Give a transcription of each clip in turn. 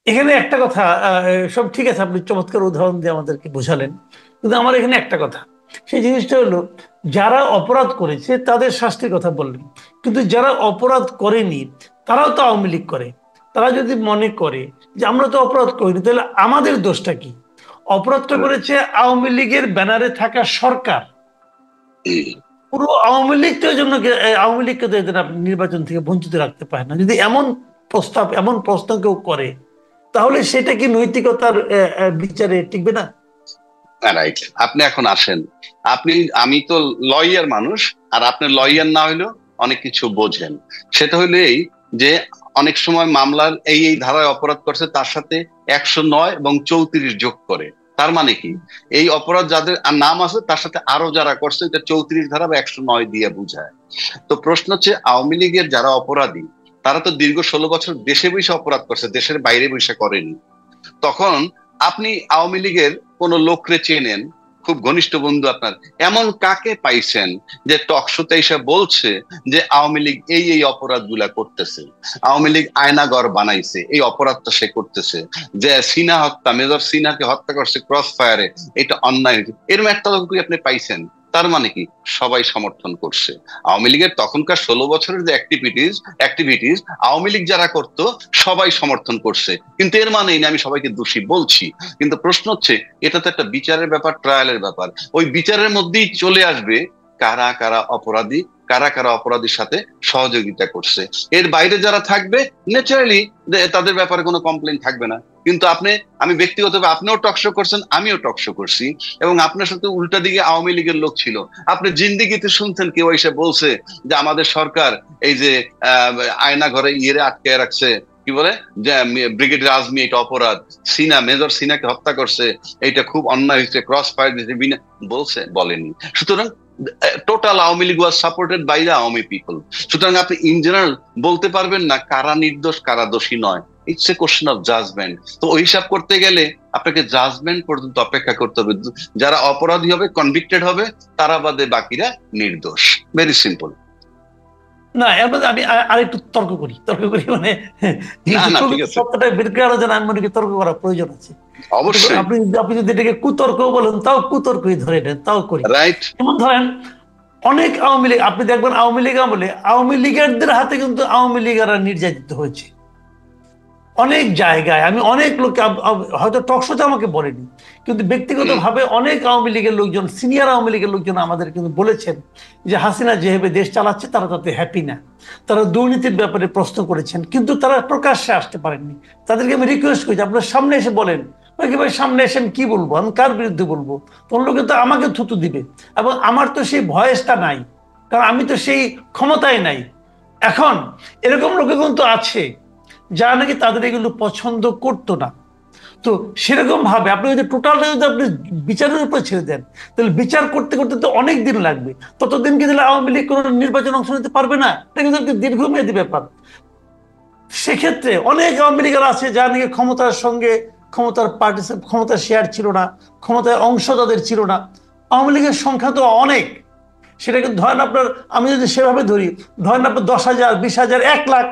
এখানে একটা কথা, সব ঠিক আছে, আপনি চমৎকার উদাহরণ দিয়ে আমাদেরকে বোঝালেন, কিন্তু আমার এখানে একটা কথা, সেই জিনিসটা হলো যারা অপরাধ করেছে তাদের শাস্তির কথা বললেন, কিন্তু যারা অপরাধ করেনি তারাও তো আওয়ামী লীগ করে। তারা যদি মনে করে যে আমরা তো অপরাধ করিনি, তাহলে আমাদের দোষটা কি? অপরাধটা করেছে আওয়ামী লীগের ব্যানারে থাকা সরকার। পুরো আওয়ামী লীগটার জন্য আওয়ামী লীগকে তো এদের আপনি নির্বাচন থেকে বঞ্চিত রাখতে পারেন না। যদি এমন প্রশ্ন কেউ করে, তাহলে সেটা কি নৈতিকতার বিচারে টিকবে না? রাইট, আপনি এখন আসেন। আপনি, আমি তো লয়ার মানুষ, আর আপনি লয়ার না হইলেও অনেক কিছু বোঝেন। সেটা হইলো এই যে অনেক সময় মামলার এই এই ধারায় অপরাধ করছে তার সাথে 109 এবং 34 যোগ করে। তার মানে কি, এই অপরাধ যাদের আর নাম আছে তার সাথে আরো যারা করছে এটা 34 ধারা বা 109 দিয়ে বুঝায়। তো প্রশ্ন হচ্ছে আওয়ামী লীগের যারা অপরাধী, তারা তো দীর্ঘ 16 বছর দেশে বসে অপরাধ করছে, দেশের বাইরে বসে করেনি। তখন আপনি আওয়ামী লীগের কোন লোকরে চেনেন, খুব ঘনিষ্ঠ বন্ধু আপনার, এমন কাকে পাইছেন যে টকশোতে এসে বলছে যে আওয়ামী লীগ এই এই অপরাধ গুলা করতেছে, আওয়ামী লীগ আয়নাঘর বানাইছে, এই অপরাধটা সে করতেছে, যে সিনা হত্যা, মেজর সিনাকে হত্যা করছে ক্রস ফায়ারে, এটা অন্যায় হয়েছে, এরকম একটা লোক কি আপনি পাইছেন? তার মানে কি, সবাই সমর্থন করছে আওয়ামী লীগের তখনকার 16 বছরের যে অ্যাক্টিভিটিস আওয়ামী লীগ যারা করতো সবাই সমর্থন করছে, কিন্তু এর মানে না আমি সবাইকে দোষী বলছি। কিন্তু প্রশ্ন হচ্ছে, এটা তো একটা বিচারের ব্যাপার, ট্রায়ালের ব্যাপার। ওই বিচারের মধ্যেই চলে আসবে কারা কারা অপরাধী, কারা কারা অপরাধীর সাথে সহযোগিতা করছে। এর বাইরে যারা থাকবে, ন্যাচারালি তাদের ব্যাপারে কোনো কমপ্লেন থাকবে না। কিন্তু আপনি, আমি ব্যক্তিগতভাবে, আপনিও টকশো করছেন, আমিও টকশো করছি, এবং আপনার সাথে উল্টা দিকে আওয়ামী লীগের লোক ছিল। আপনি জিন্দিগিতে শুনছেন কেউ এসে বলছে যে আমাদের সরকার এই যে আয়না ঘরে ইয়ে আটকে রাখছে, কি বলে, যে ব্রিগেডিয়ার আজমি এটা অপরাধ, সিনা, মেজর সিনাকে হত্যা করছে, এটা খুব অন্যায় হয়েছে, ক্রস ফায়ার দিয়েছে, বলছে? বলেনি। সুতরাং total Awami League was supported by the Awami people. সুতরাং আপনি ইন জেনারেল বলতে পারবেন না কারা নির্দোষ কারা দোষী নয়। It's a question of judgement. তো ওই হিসাব করতে গেলে আপনাকে জাজমেন্ট পর্যন্ত অপেক্ষা করতে হবে। যারা অপরাধী হবে, কনভিক্টেড হবে, তারা বাদে বাকিরা নির্দোষ। Very simple. না, এর মধ্যে আমি আরেকটু তর্ক করি মানে, না যেহেতু না, ঠিক প্রকৃত আছে, সত্যটা বের করার জন্য আমি মনে করি তর্ক করার প্রয়োজন আছে। কিন্তু অবশ্যই। আপনি যদি এটাকে কুতর্ক বলেন, তাও কুতর্কই ধরে নেন, তাও করি। রাইট। যেমন ধরেন, অনেক আওয়ামী লীগ, আপনি দেখবেন আওয়ামী লীগ আমলে আওয়ামী লীগারদের হাতে কিন্তু আওয়ামী লীগাররা নির্যাতিত হয়েছে অনেক জায়গায়। আমি অনেক লোককে হয়তো টকশোতে আমাকে বলেনি, কিন্তু ব্যক্তিগতভাবে অনেক আওয়ামী লীগের লোকজন, সিনিয়র আওয়ামী লীগের লোকজন আমাদের কিন্তু বলেছেন যে হাসিনা যেভাবে দেশ চালাচ্ছে তারা তাতে হ্যাপি না। তারা দুর্নীতির ব্যাপারে প্রশ্ন করেছেন, কিন্তু তারা প্রকাশ্যে আসতে পারেননি। তাদেরকে আমি রিকোয়েস্ট করেছি আপনার সামনে এসে বলেন। ভাই সামনে এসে আমি কি বলবো, আমি কার বিরুদ্ধে বলবো? তোর লোকে তো আমাকে থুতু দিবে, এবং আমার তো সেই ভয়েসটা নাই, কারণ আমি তো সেই ক্ষমতায় নাই। এখন এরকম লোকে কিন্তু আছে যারা নাকি তাদের এগুলো পছন্দ করতো না। তো সেরকম ভাবে আপনি যদি টোটালটা যদি আপনি বিচারের উপর ছেড়ে দেন, তাহলে বিচার করতে করতে তো অনেক দিন লাগবে। ততদিন কি তাহলে আওয়ামী লীগ কোনো নির্বাচন অংশ নিতে পারবে না? এটা কিন্তু একটা দীর্ঘমেয়াদী ব্যাপার। সেক্ষেত্রে অনেক আওয়ামী লীগের আছে যারা নাকি ক্ষমতার সঙ্গে, ক্ষমতার শেয়ার ছিল না, ক্ষমতার অংশ তাদের ছিল না। আওয়ামী লীগের সংখ্যা তো অনেক। সেটা কিন্তু ধরেন আপনার, আমি যদি সেভাবে ধরি, ধরেন আপনার 10,000, 20,000, 1 লাখ,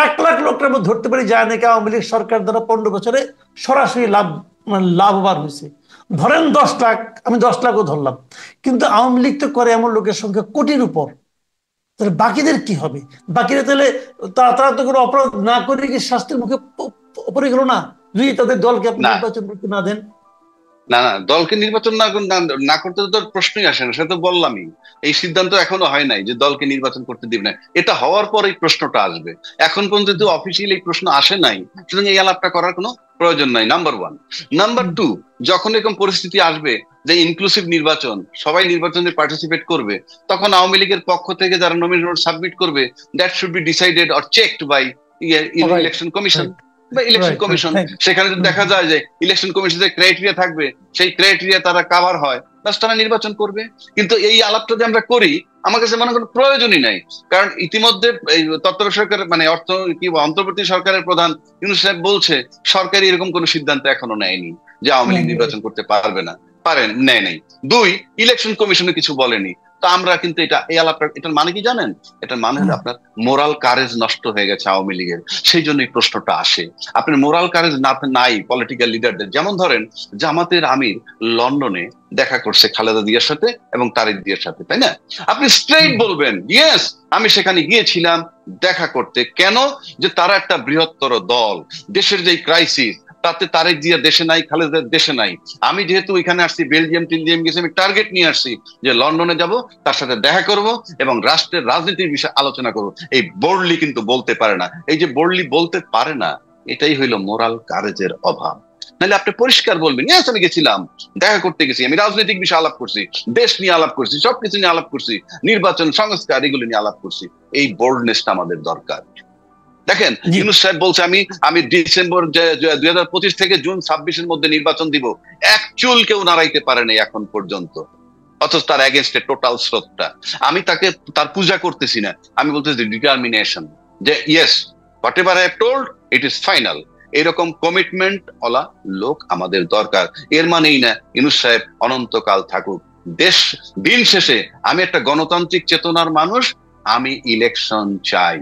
1 লাখ লোকটা আমরা ধরতে পারি যা নাকি আওয়ামী লীগ সরকার দ্বারা 15 বছরে সরাসরি মানে লাভবান হয়েছে। ধরেন 10 লাখ, আমি 10 লাখও ধরলাম। কিন্তু আওয়ামী লীগ তো করে এমন লোকের সংখ্যা কোটির উপর। তাহলে বাকিদের কি হবে? বাকিরা তাহলে তারা তো কোনো অপরাধ না করে কি শাস্তির মুখে পড়ে গেল না, যদি তাদের দলকে আপনি না নির্বাচন করতে না দেন? না না, দলকে নির্বাচন না করতে তো তোর প্রশ্নই আসে না, সেটা তো বললামই। এই সিদ্ধান্ত এখনো হয় নাই যে দলকে নির্বাচন করতে দিবে না, এটা হওয়ার পর এই প্রশ্নটা আসবে। এখন পর্যন্ত অফিসিয়ালি এই প্রশ্ন আসে নাই, সুতরাং এই আলাপটা করার কোনো প্রয়োজন নাই, নাম্বার ওয়ান। নাম্বার টু, যখন এরকম পরিস্থিতি আসবে যে ইনক্লুসিভ নির্বাচন, সবাই নির্বাচনে পার্টিসিপেট করবে, তখন আওয়ামী লীগের পক্ষ থেকে যারা নমিনেশন সাবমিট করবে, that should be decided or checked by right, election commission right, বা election right, right, commission. Thank সেখানে যদি দেখা যায় যে ইলেকশন কমিশনের ক্রাইটেরিয়া থাকবে, সেই ক্রাইটেরিয়া তারা কাভার হয়, বাস তারা নির্বাচন করবে। কিন্তু এই আলাপটা যে আমরা করি, আমার কাছে মনে কোনো প্রয়োজনই নাই। কারণ ইতিমধ্যে এই তত্ত্বাবধায়ক সরকার, মানে অর্থ কি অন্তর্বর্তী সরকারের প্রধান ইউনূস সাহেব বলছে সরকারি এরকম কোনো সিদ্ধান্ত এখনো নেয়নি যে আওয়ামী লীগ ইউ। নির্বাচন করতে পারবে না, নেয় নাই। দুই, ইলেকশন কমিশনে কিছু বলেনি। তো আমরা কিন্তু এই আলাপটা, এটার মানে কি জানেন? এটার মানে হলো আপনার মোরাল কারেজ নষ্ট হয়ে গেছে আওয়ামী লীগের। সেই জন্য এই প্রশ্নটা আসে। আপনার মোরাল কারেজ নাই পলিটিক্যাল লিডারদের। যেমন ধরেন জামাতের আমির লন্ডনে দেখা করছে খালেদা জিয়ার সাথে এবং তারেক জিয়ার সাথে, তাই না? আপনি স্ট্রেইট বলবেন, ইয়েস আমি সেখানে গিয়েছিলাম দেখা করতে। কেন? যে তারা একটা বৃহত্তর দল, দেশের যে ক্রাইসিস, তাতে তারেক জিয়া দেশে নাই, খালেদা দেশে নাই। আমি যেহেতু এখানে আসছি, বেলজিয়াম টেলজিয়াম গেছি, আমি টার্গেট নিয়ে আসছি যে লন্ডনে যাব, তার সাথে দেখা করব এবং রাষ্ট্রের রাজনীতির বিষয়ে আলোচনা করব। এই বোল্ডলি কিন্তু বলতে পারে না। এই যে বোল্ডলি বলতে পারে না, এটাই হইলো মোরাল কারেজের অভাব। নাহলে আপনি পরিষ্কার বলবেন, ইয়েস আমি গেছিলাম, দেখা করতে গেছি, আমি রাজনৈতিক বিষয়ে আলাপ করছি, দেশ নিয়ে আলাপ করছি, সবকিছু নিয়ে আলাপ করছি, নির্বাচন সংস্কার এগুলো নিয়ে আলাপ করছি। এই বোল্ডনেসটা আমাদের দরকার। দেখেন ইউনূস সাহেব বলছে আমি ডিসেম্বর 2025 থেকে জুন 26-এর মধ্যে নির্বাচন দিব। এক চুল কেউ নাড়াইতে পারে নাই এখন পর্যন্ত, অথচ তার এগেনস্টে টোটাল স্রোতটা। আমি তার পূজা করতেছি না, আমি বলতেছি ডিটারমিনেশন, যে yes what ever I have told it is final. এরকম কমিটমেন্ট ওলা লোক আমাদের দরকার। এর মানেই না ইউনূস সাহেব অনন্তকাল থাকুক। দিন শেষে আমি একটা গণতান্ত্রিক চেতনার মানুষ, আমি ইলেকশন চাই।